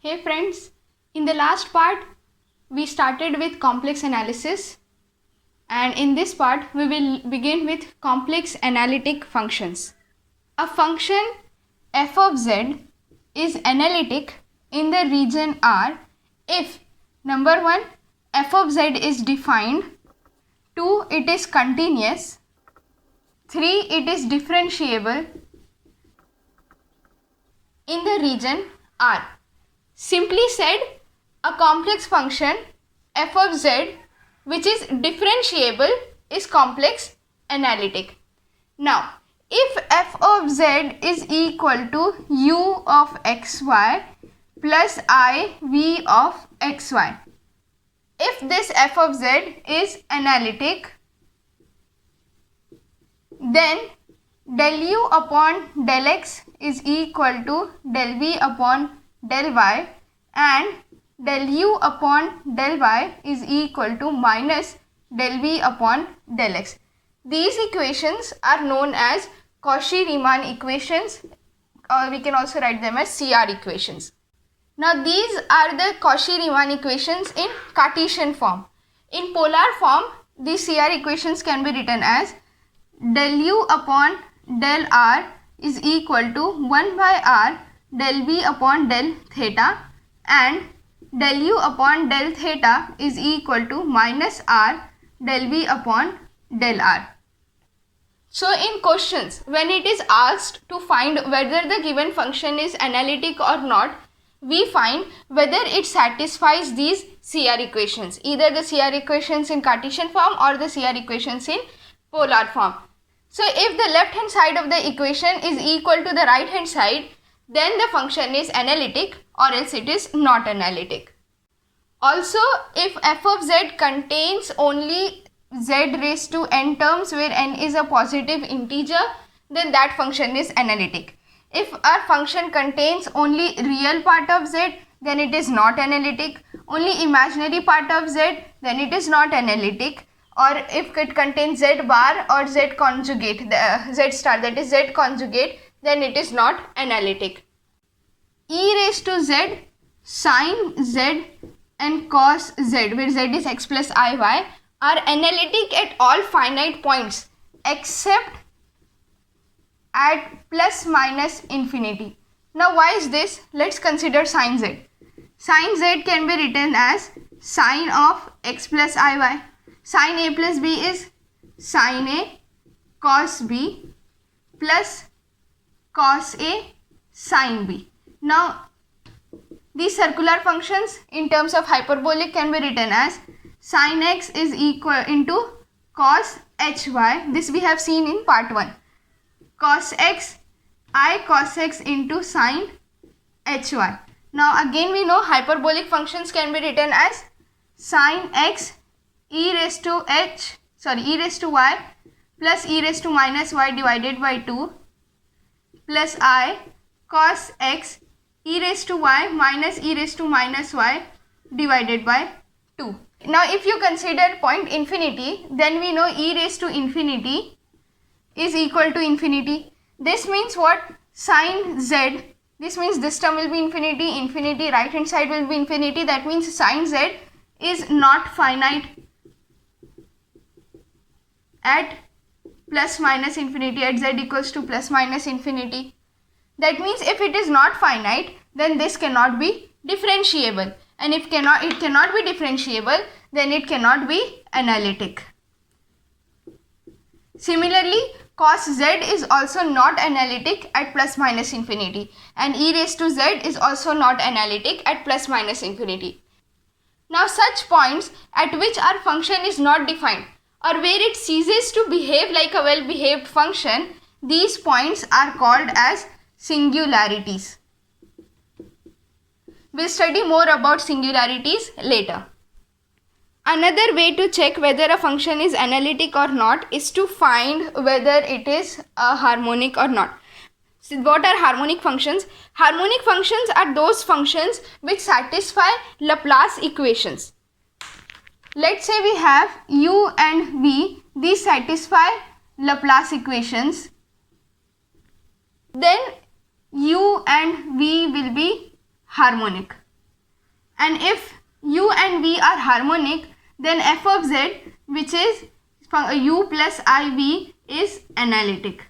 Hey friends, in the last part we started with complex analysis, and in this part we will begin with complex analytic functions. A function f of z is analytic in the region R if number 1 f of z is defined, 2 it is continuous, 3 it is differentiable in the region R. Simply said, a complex function f of z which is differentiable is complex analytic. Now, if f of z is equal to u of xy plus I v of xy, if this f of z is analytic, then del u upon del x is equal to del v upon del y, and del u upon del y is equal to minus del v upon del x. These equations are known as Cauchy-Riemann equations, or we can also write them as CR equations. Now these are the Cauchy-Riemann equations in Cartesian form. In polar form, these CR equations can be written as del u upon del r is equal to 1 by r del v upon del theta, and del u upon del theta is equal to minus r del v upon del r. So in questions, when it is asked to find whether the given function is analytic or not, we find whether it satisfies these CR equations, either the CR equations in Cartesian form or the CR equations in polar form. So if the left hand side of the equation is equal to the right hand side, then the function is analytic, or else it is not analytic. Also, if f of z contains only z raised to n terms where n is a positive integer, then that function is analytic. If our function contains only real part of z, then it is not analytic. Only imaginary part of z, then it is not analytic. Or if it contains z bar or z conjugate, z star, that is z conjugate, then it is not analytic. E raised to z, sin z and cos z, where z is x plus iy, are analytic at all finite points except at plus minus infinity. Now why is this? Let's consider sin z. Sin z can be written as sin of x plus iy. Sin a plus b is sin a cos b plus cos a sin b. Now these circular functions in terms of hyperbolic can be written as sin x is equal into cos hy. This we have seen in part 1. Cos x, I cos x into sin hy. Now again we know hyperbolic functions can be written as sin x e raised to y plus e raised to minus y divided by 2 plus I cos x e raised to y minus e raised to minus y divided by 2. Now if you consider point infinity, then we know e raised to infinity is equal to infinity. This means what? Sin z, this means this term will be infinity, right hand side will be infinity. That means sin z is not finite at plus minus infinity, at z equals to plus minus infinity. That means if it is not finite, then this cannot be differentiable, and if it cannot be differentiable, then it cannot be analytic. Similarly, cos z is also not analytic at plus minus infinity, and e raised to z is also not analytic at plus minus infinity. Now such points at which our function is not defined, or where it ceases to behave like a well-behaved function, these points are called as singularities. We'll study more about singularities later. Another way to check whether a function is analytic or not is to find whether it is a harmonic or not. So what are harmonic functions? Harmonic functions are those functions which satisfy Laplace equations. Let's say we have u and v, these satisfy Laplace equations, then u and v will be harmonic. and if u and v are harmonic, then f of z, which is u plus iv, is analytic.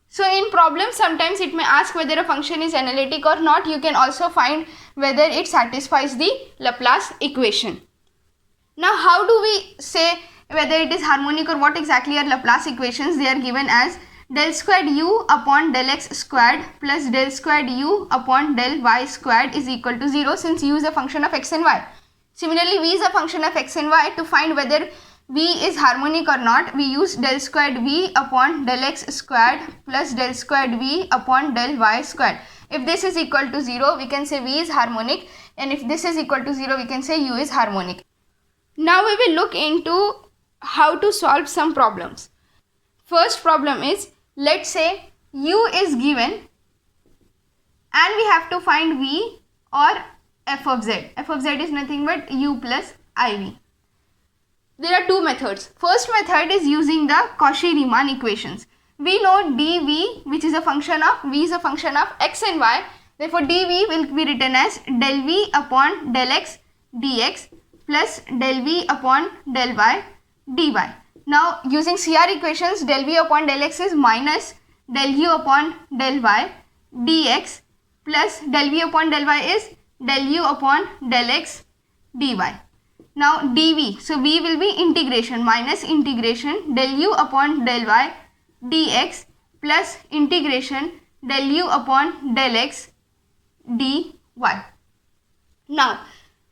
So in problems sometimes it may ask whether a function is analytic or not. You can also find whether it satisfies the Laplace equation. Now how do we say whether it is harmonic or what exactly are Laplace equations? They are given as del squared u upon del x squared plus del squared u upon del y squared is equal to 0, since u is a function of x and y. Similarly, v is a function of x and y. To find whether v is harmonic or not, we use del squared v upon del x squared plus del squared v upon del y squared. If this is equal to 0, we can say v is harmonic, and if this is equal to 0, we can say u is harmonic. Now we will look into how to solve some problems. First problem is, let's say u is given and we have to find v or f of z. F of z is nothing but u plus iv. There are two methods. First method is using the Cauchy-Riemann equations. We know dv, which is a function of, v is a function of x and y. Therefore dv will be written as del v upon del x dx plus del v upon del y dy. Now using CR equations, del v upon del x is minus del u upon del y dx plus del v upon del y is del u upon del x dy. Now dv, so v will be integration minus integration del u upon del y dx plus integration del u upon del x dy. Now,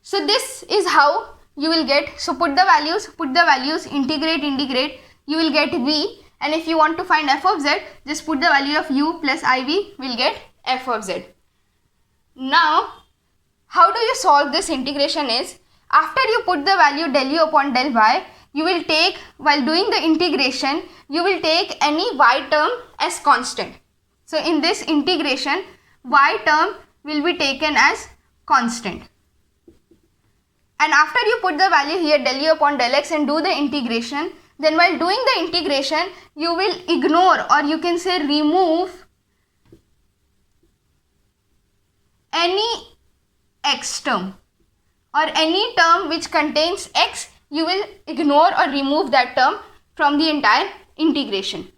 so this is how you will get, so put the values, integrate, you will get v, and if you want to find f of z, just put the value of u plus iv, will get f of z. Now, how do you solve this integration is, after you put the value del u upon del y, you will take, while doing the integration, you will take any y term as constant. So in this integration, y term will be taken as constant. And after you put the value here del u upon del x and do the integration, then while doing the integration, you will ignore, or you can say remove, any x term or any term which contains x. You will ignore or remove that term from the entire integration.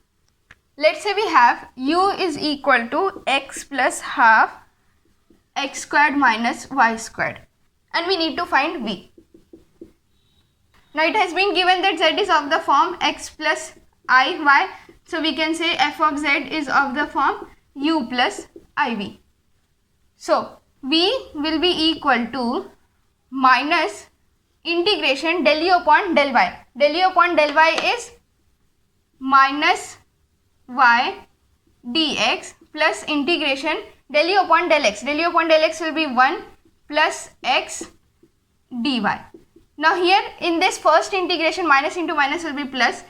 Let's say we have u is equal to x plus half x squared minus y squared, and we need to find v. Now it has been given that z is of the form x plus iy, so we can say f of z is of the form u plus iv. So v will be equal to minus integration del u upon del y. Del u upon del y is minus y dx plus integration del u upon del x. Del u upon del x will be 1 plus x dy. Now here in this first integration, minus into minus will be plus.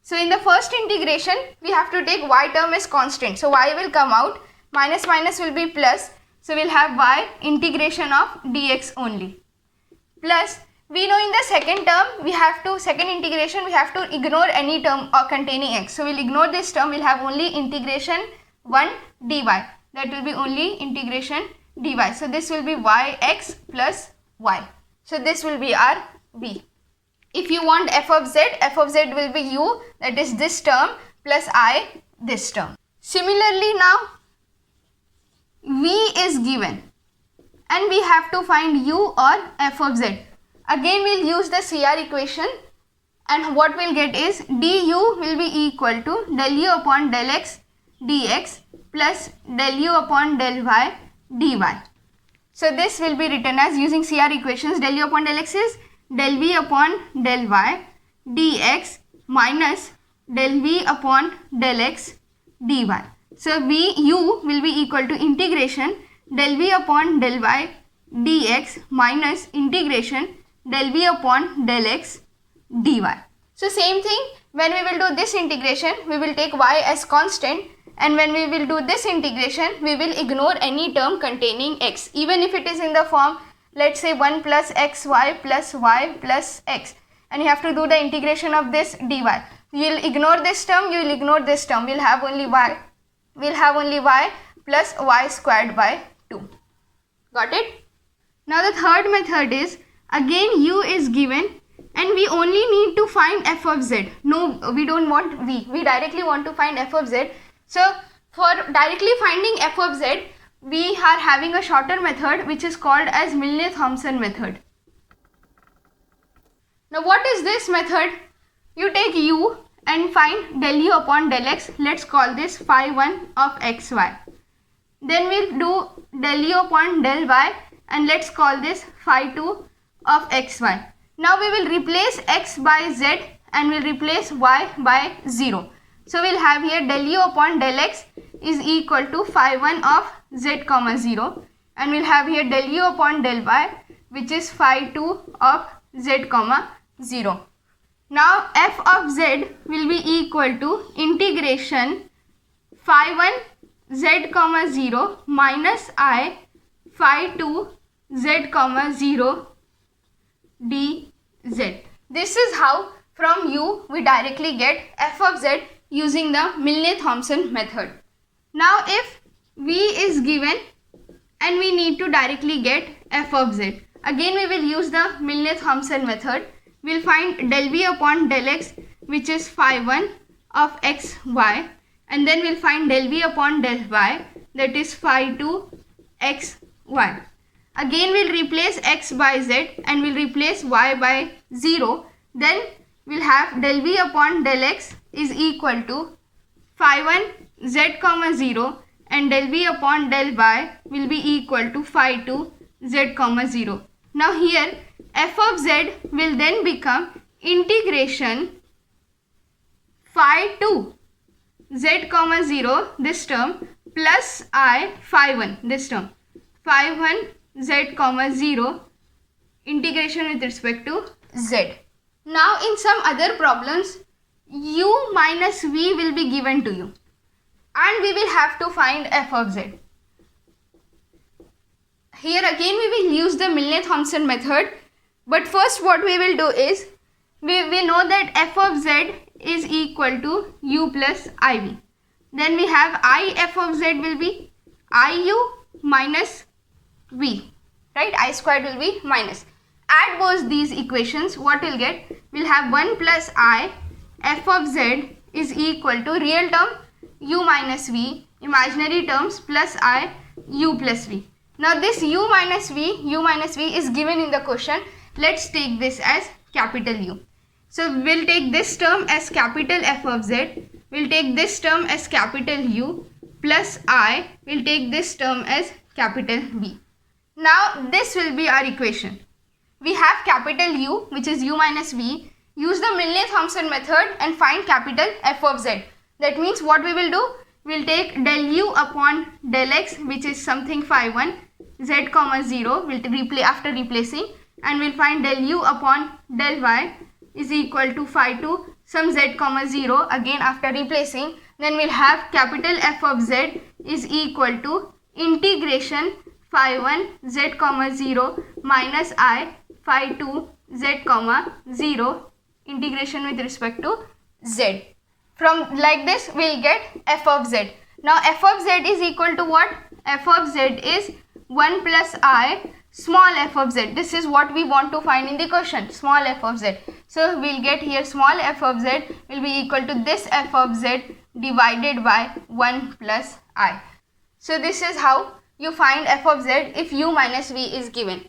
So in the first integration, we have to take y term as constant. So y will come out, minus minus will be plus. So we'll have y integration of dx only. Plus, we know in the second term, second integration, we have to ignore any term containing x. So we'll ignore this term, we'll have only integration 1 dy. That will be only integration dy. So this will be yx plus y. So this will be our v. If you want f of z will be u, that is this term, plus I, this term. Similarly now, v is given and we have to find u or f of z. Again we'll use the CR equation, and what we'll get is du will be equal to del u upon del x dx plus del u upon del y dy. So this will be written as, using CR equations, del u upon del x is del v upon del y dx minus del v upon del x dy. So u will be equal to integration del v upon del y dx minus integration del v upon del x dy. So same thing, when we will do this integration, we will take y as constant, and when we will do this integration, we will ignore any term containing x, even if it is in the form, let's say 1 plus xy plus y plus x, and you have to do the integration of this dy. You will ignore this term, you will ignore this term, we will have only y, plus y squared by 2. Got it? Now the third method is, again u is given and we only need to find f of z. No, we don't want v. We directly want to find f of z. So for directly finding f of z, we are having a shorter method which is called as Milne Thomson method. Now what is this method? You take u and find del u upon del x. Let's call this phi 1 of xy. Then we'll do del u upon del y and let's call this phi 2 of xy. Now we will replace x by z and we'll replace y by 0. So we'll have here del u upon del x is equal to phi 1 of z comma 0, and we'll have here del u upon del y which is phi 2 of z comma 0. Now f of z will be equal to integration phi 1 z comma 0 minus I phi 2 z comma 0 dz. This is how from u we directly get f of z using the Milne Thomson method. Now if v is given and we need to directly get f of z, again we will use the Milne Thomson method. We'll find del v upon del x which is phi 1 of xy, and then we'll find del v upon del y, that is phi 2 xy. Again we'll replace x by z and we'll replace y by 0. Then we'll have del v upon del x is equal to phi 1 z comma 0 and del v upon del y will be equal to phi 2 z comma 0. Now here f of z will then become integration phi 2 z comma 0, this term, plus I phi 1, this term, phi 1 z comma 0, integration with respect to z. Now in some other problems, u minus v will be given to you and we will have to find f of z. Here again we will use the Milne Thomson method, but first what we will do is, we know that f of z is equal to u plus iv. Then we have I f of z will be iu minus v, right? I squared will be minus. Add both these equations, what we'll get? We'll have 1 plus I f of z is equal to real term u minus v, imaginary terms plus I u plus v. Now this u minus v is given in the question. Let's take this as capital U. So we'll take this term as capital F of z, we'll take this term as capital U, plus I will take this term as capital V. Now this will be our equation. We have capital U, which is u minus v. Use the Milne Thomson method and find capital F of z. That means what we will do? We'll take del u upon del x, which is something phi 1 z comma 0, we'll after replacing, and we'll find del u upon del y is equal to phi 2 some z comma 0, again after replacing. Then we'll have capital F of z is equal to integration phi 1 z comma 0 minus I phi 2 z comma 0, integration with respect to z. From like this we'll get f of z. Now f of z is equal to what? F of z is 1 plus I small f of z. This is what we want to find in the question, small f of z. So we'll get here small f of z will be equal to this f of z divided by 1 plus I. So this is how you find f of z if u minus v is given.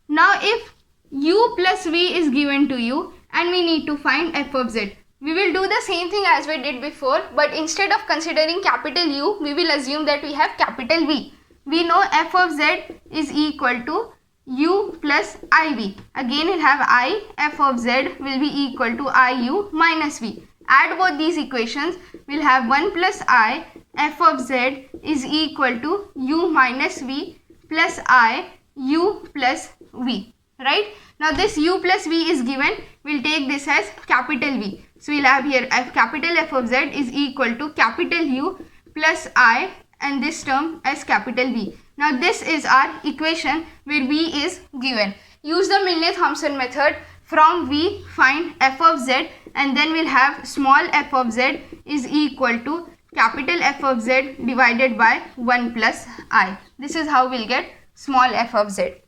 Now if u plus v is given to you and we need to find f of z, we will do the same thing as we did before, but instead of considering capital U, we will assume that we have capital V. We know f of z is equal to u plus iv. Again we'll have I f of z will be equal to iu minus v. Add both these equations, we'll have 1 plus I f of z is equal to u minus v plus I u plus v, right? Now this u plus v is given, we'll take this as capital V. So we'll have here capital F of z is equal to capital U plus I and this term as capital V. Now this is our equation where v is given. Use the Milne Thomson method. From v find f of z and then we'll have small f of z is equal to capital F of z divided by 1 plus I. This is how we'll get small f of z.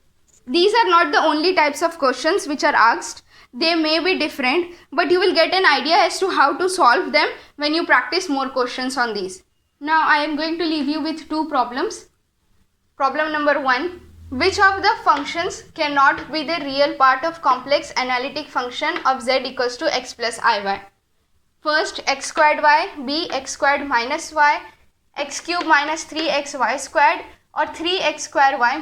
These are not the only types of questions which are asked. They may be different, but you will get an idea as to how to solve them when you practice more questions on these. Now I am going to leave you with two problems. Problem number 1. Which of the functions cannot be the real part of complex analytic function of z equals to x plus iy? First, x squared y, b x squared minus y, x cube minus 3xy squared, or 3x square y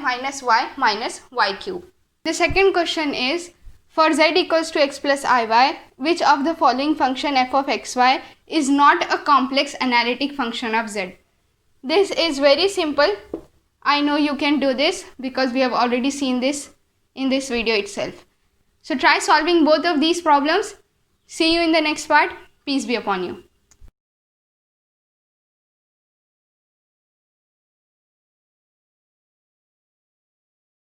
minus y cube. The second question is, for z equals to x plus iy, which of the following function f of xy is not a complex analytic function of z? This is very simple. I know you can do this because we have already seen this in this video itself. So try solving both of these problems. See you in the next part. Peace be upon you.